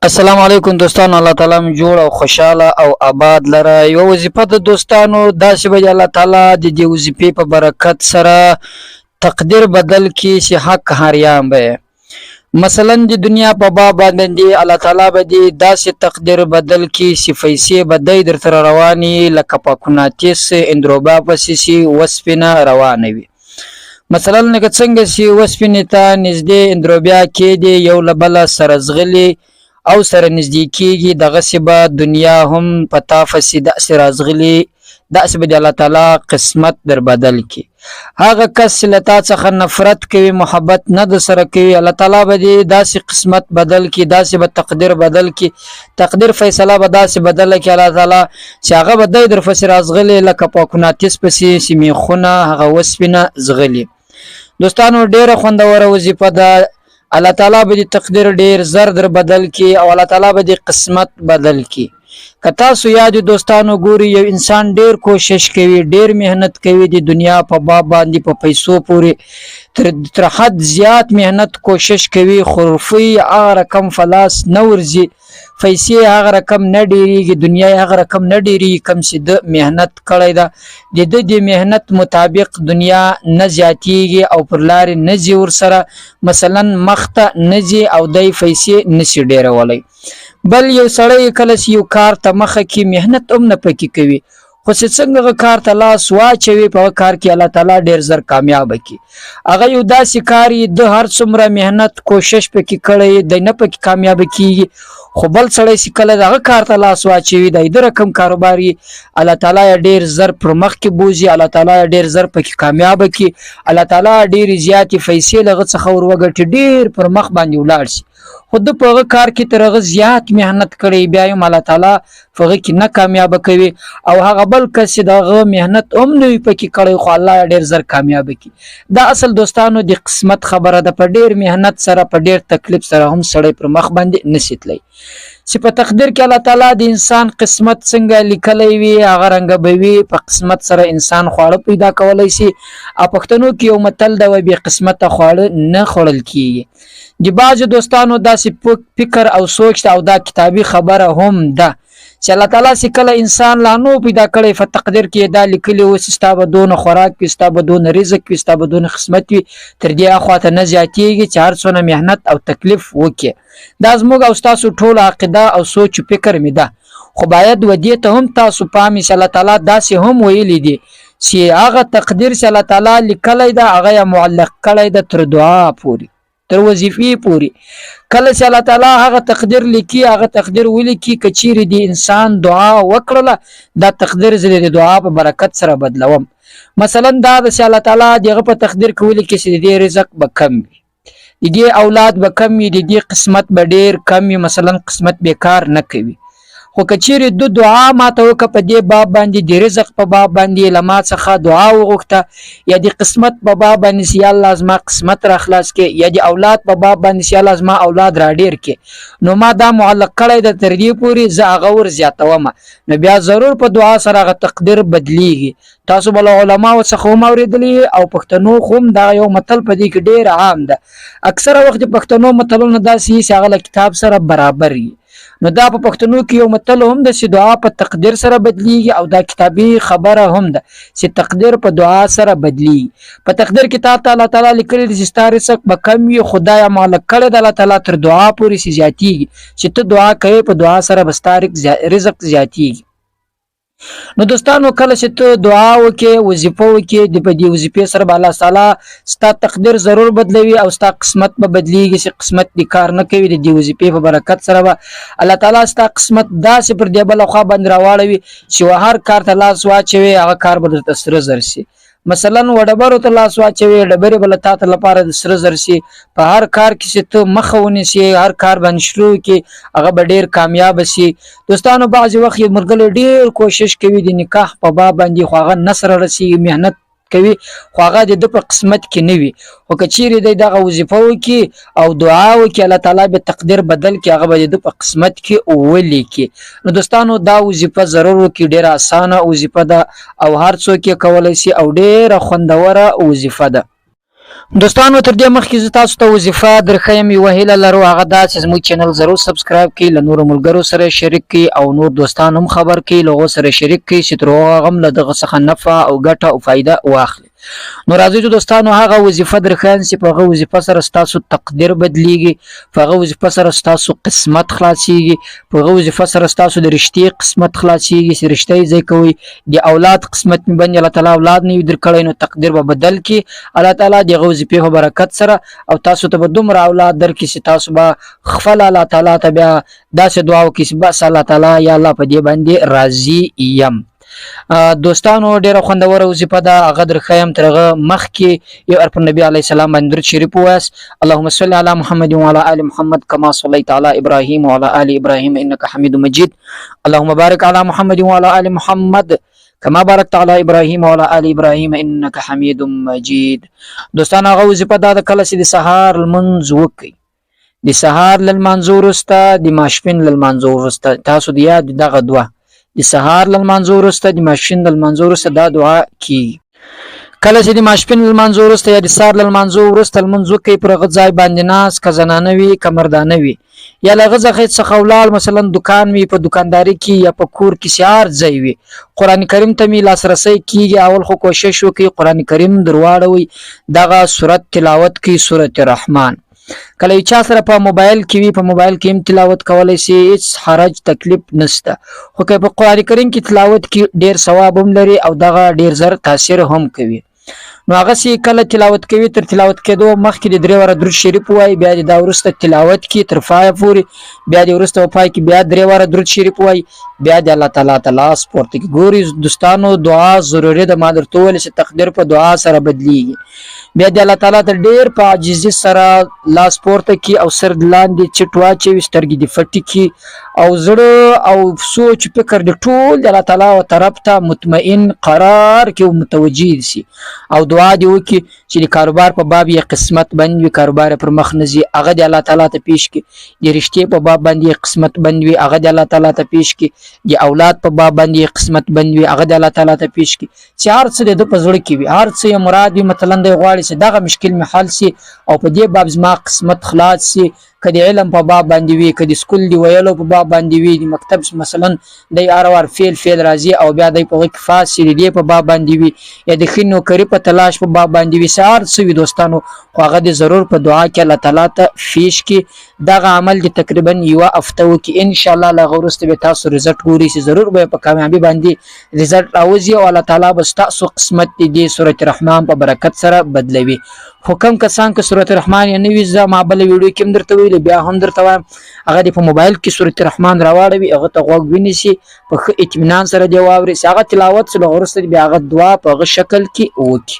السلام علیکم دوستانو. الله تعالی مو جوړ او خوشاله او آباد لره. یو وظیفه د دوستانو داسې به الله تعالی د دې وظیفې په برکت سره تقدیر بدل کی چې حق هریان به مثلا د دنیا په باب باندې الله تعالی به دې داسې تقدیر بدل کی چې پیسې به د در تر رواني لکه پاکوناتیس اندروبا پسې وسپینه روانه وي. مثلا لکه څنګه چې وسپینه ته نږدې اندروبیا کې دی یو لبل سره زغلی او سره نږدې کېږي دغه سبا دنیا هم پتا فسیده سرازغلی داسې به الله تعالی قسمت در بدل کی. هغه کس لتا څخه نفرت کوي محبت نه د سره کوي الله تعالی به داسې قسمت بدل کی داسې به تقدیر بدل کی تقدیر فیصله به داسې بدل کی الله تعالی چې هغه به در فسرازغلی لکه پاکوناتیس پسې سیمیخونه هغه وسپینه زغلی. دوستانو ډیره خوندوره وظیفه ده. الله تعالی به تقدیر ډیر زر در بدل کی او الله تعالی به قسمت بدل کی. که تاسو یاد دوستانو ګوري یو انسان ډیر کوشش کوي ډیر مهنت کوي د دنیا په باب باندې په پیسو پورې تر حد زیات مهنت کوشش کوي خرفي هغه رقم فلاس نورزي پیسې هغه رقم نه ډیریږي دنیا هغه رقم نه ډیریږي کم چې د مهنت کړی ده د مهنت مطابق دنیا نه زیاتیږي او پر لارې نه ځي ورسره مثلا مخته نه ځي او د پیسې نشي ډیرولی. بل یو سړی کله چې یو کار ته مخه کې مهنت هم نه پکې کوي خو چې څنګه کار ته لاس واچوي په کار کې الله تعالی ډیر زر کامیاب کی. هغه یو داسې کار د هر څومره مهنت کوشش پکې کړی د نه پکې کامیاب کیږي خو بل سړی چې کله دغه کار ته لاس واچوي د رقم کاروباري الله تعالی ډیر زر پر مخ کې بوزي الله تعالی ډیر زر پکې کامیاب کی الله تعالی ډیر زیات پیسې لغه څخه ور وګټي ډیر پر مخ باندې ولاړ شي خود په هغه کار کې ترغه زیات مهنت کړي بیا هم الله تعالی فغه کې نه کامیاب کوي او هغه بل کس دغه مهنت هم نه پکې کړي خو الله ډیر زر کامیاب کی. دا اصل دوستانو د قسمت خبره ده. په ډیر مهنت سره په ډیر تکلیف سره هم سړی پر مخ باندې نشیتلی چې په تقدیر کې الله تعالی د انسان قسمت څنګه لیکلی وي هغه رنګ به وي. په قسمت سره انسان خواړه پیدا کولای شي او پښتنو کې یو متل ده وي قسمت خواړه نه خوړل کیږي. د باج دوستانو داسې فکر او سوچ او دا کتابي خبره هم ده چې الله تعالی سې کله انسان لا نو پیدا کړي په تقدیر کې دا لیکلی و چې ستا به دونه خوراک وي ستا به دونه رزق وي ستا به دونه قسمت وي تر دې اخواته نه زیاتیږي چې هر څونه مهنت او تکلیف وکړي. دا زموږ او تاسو ټول عقیده او سوچ فکر می ده خو باید ودی ته هم تاسو پامې چې الله تعالی داسې هم ویلي دي چې هغه تقدیر چې الله تعالی لیکلی ده هغه معلق کړی ده تر دعا پورې تر وظیفې پوری. کله چې الله تعالی هغه تقدیر لیکي هغه تقدیر ولیکي کچيري دی انسان دعا وکړه دا تقدیر زه د دعا په برکت سره بدلوم. مثلا دا د الله تعالی دغه په تقدیر کولی کې چې د رزق به کم وي د اولاد به کم وي د قسمت به ډیر کم وي مثلا قسمت بیکار نه کوي خو کچيري د دعا ماته وک په دې باب باندې د رزق په باب باندې لما څخه دعا وغوښته یا د قسمت په باب باندې چې الله زما قسمت را خلاص کې یا د اولاد په باب باندې چې الله زما اولاد را ډیر کې نو ما دا معلق کړی د تر دې پوری زه هغه ور زیاتوم نو بیا ضرور په دعا سره هغه تقدیر بدلیږي. تاسو بل علماء څخه هم اوریدلی او پښتنو خوم دا یو متل په دې کې ډیر عام ده. اکثره وخت پښتنو متلونه داسې چې هغه کتاب سره برابر وي نو دا په پښتنو کې یو متل هم د چې دعا په تقدیر سره بدلیږي او دا کتابي خبره هم ده چې تقدیر په دعا سره بدلیږي. په تقدیر کې الله تعالی لیکلی چې ستاره سک به کم وي خدای مالک کړی د الله تعالی تر دعا پورې سي زیاتیږي چې ته دعا کوي په دعا سره بستارک رزق زیاتیږي. نو دوستانو کله چې ته دعا وکې وظیفه وکې د په دې وظیفې سره به الله تعالی ستا تقدیر ضرور بدلوي او ستا قسمت به بدلیږي چې قسمت دې کار نه کوي د دې وظیفې په برکت سره به الله تعالی ستا قسمت داسې پر دې بل خوا باندې راواړوي چې هر کار ته لاس واچوي هغه کار به درته سره زر شي. مثلا وډبرو ته لاس واچوي ډبرې بل تاسو لپاره د سره زر شي په هر کار کې چې ته مخ ونیسي هر کار باندې شروع کې هغه به ډیر کامیاب شي. دوستانو بعض وخت مرګل ډیر کوشش کوي د نکاح په باب باندې خو هغه نصر رسي مهنت کوي خو هغه د په قسمت کې نه وي خو کچيري دغه وظیفه وکي او دعا وکي الله تعالی به تقدیر بدل کی هغه به د په قسمت کې ولیکي. نو دوستانو دا وظیفه ضرور وکي ډیره اسانه وظیفه ده او هر څوک یې کولای شي او ډیره خوندوره وظیفه ده. دوستانو تر دې مخکې زه تاسو ته وظیفه درښیم، یوه هیله لرو هغه دا چې زموږ چینل ضرور سبسکرایب کړئ، له نورو ملګرو سره شریک کړئ او نور دوستان هم خبر کړئ، له هغو سره شریک کړئ چې تر هغه هم له دغه څخه نفع او ګټه او فایده واخلي. نو راځئ دوستانو هغه وظیفه درښیم چې په هغه وظیفه سره ستاسو تقدیر بدلیږي، په هغه وظیفه سره ستاسو قسمت خلاصیږي، په هغه وظیفه سره ستاسو د رشتې قسمت خلاصیږي چې رشته یې ځای کوئ، د اولاد قسمت مې باندې الله تعالی اولاد نه وي درکړی نو تقدیر به بدل کړي الله تعالی د هغه وظیفې په برکت سره، او تاسو ته به دومره اولاد درکړي چې تاسو به خپل الله تعالی ته بیا داسې دعا وکړئ چې بس الله تعالی یا الله په دې باندې راضي یم. دوستانو ډیره خوندوره وظیفه ده، هغه درښیم. تر هغه مخکې یو پر نبی علیه السلام باندې درود شریف ووایاست. اللهم صل علی محمد وعلى ال محمد كما صليت على ابراهيم وعلى ال ابراهيم انك حميد مجيد. اللهم بارك على محمد وعلى ال محمد كما باركت على ابراهيم وعلى ال ابراهيم انك حميد مجيد. دوستانو هغه وظیفه ده کله چې د سهار لمونځ وکړئ، د سهار لمانځه وروسته، د ماسپښین لمانځه وروسته تاسو د یاد دغه دوه د سهار لمانځه وروسته، د ماسپښین لمانځه وروسته دا دعا کیږي. کله چې د ماسپښین لمانځه وروسته یا د سهار لمانځه وروسته لمونځ وکړئ، پر هغه ځای باندې ناست که زنانه وي که مردانه وي یا له هغه څخه ولاړ مثلا دکان وي، په دکانداري کې یا په کور کې سهار ځای وي، قرآن کریم ته مې لاسرسی کیږي، اول خو کوشش وکړئ قرآن کریم در واړوئ، دغه سورت تلاوت کړئ، سورت رحمان. کله چا سره په موبایل کې وي، په موبایل کې هم تلاوت کولای شي، هیڅ حرج تکلیف نشته، خو که په قرآن کریم کې تلاوت کې ډیر ثواب هم لري او دغه ډیر زر تاثیر هم کوي. نو هغه سي کله تلاوت کوي تر تلاوت کېدو مخکې د 3 واره درود شریف وایي، بیا د وروسته تلاوت کې تر پایه پورې، بیا د وروسته پای کې بیا 3 واره درود شریف وایي، بیا د الله تعالی لاس پورته کې ګوري. دوستانو دعا ضروري ده، ما درته وویل چې تقدیر په دعا سره بدلیږي. بیا د الله تعالی ته ډیر په عاجزي سره لاس پورته کی او سر لاندې چټ واچوي، سترګې دې پټې کی او زړه او سوچ فکر د ټول د الله تعالی او طرف ته مطمئن قرار کې متوجه شي او دعا دی وکي چې د کاروبار په باب یې قسمت باندې کاروبار پر مخ نزي، هغه د الله تعالی ته پیش کی، د رشتې په باب باندې قسمت باندې هغه د الله تعالی ته پیش کی، د اولاد په باب باندې قسمت باندې هغه د الله تعالی ته پیش کی، چې هر څه د په زړه کې وي، هر څه مراد وي، مثلا د غواړي چې دغه مشکل می حل سي او په دې باب زما قسمت خلاص سي، کدی علم په باب باندې وي، کدی سکول دی ویلو په باب باندې وي، د مکتب مثلا د ارور فیل راځي او بیا د په کفاس سي دی په باب باندې وي، یا د خینو کری په تلاش په باب باندې وي، سار سوي دوستانو خو هغه د ضرور په دعا کې الله تعالی ته فیش کې دغه عمل د تقریبا یو هفته کې ان شاء الله له غورسته به تاسو رزلټ ګوري چې ضرور به په کامیابی باندې رزلټ راوځي او الله تعالی به تاسو قسمت دې سورۃ الرحمن په برکت سره بدلوي. حکم کسان که سورۃ الرحمن یا نوې ځا ما بل ویډیو کې درته ویل، بیا هم درته وایم هغه په موبایل کې سورۃ الرحمن راوړوي، هغه ته غوږ ونیسي، په اطمینان سره دی واوري، هغه تلاوت سره غورسته بیا هغه دعا په هغه شکل کې وکړي.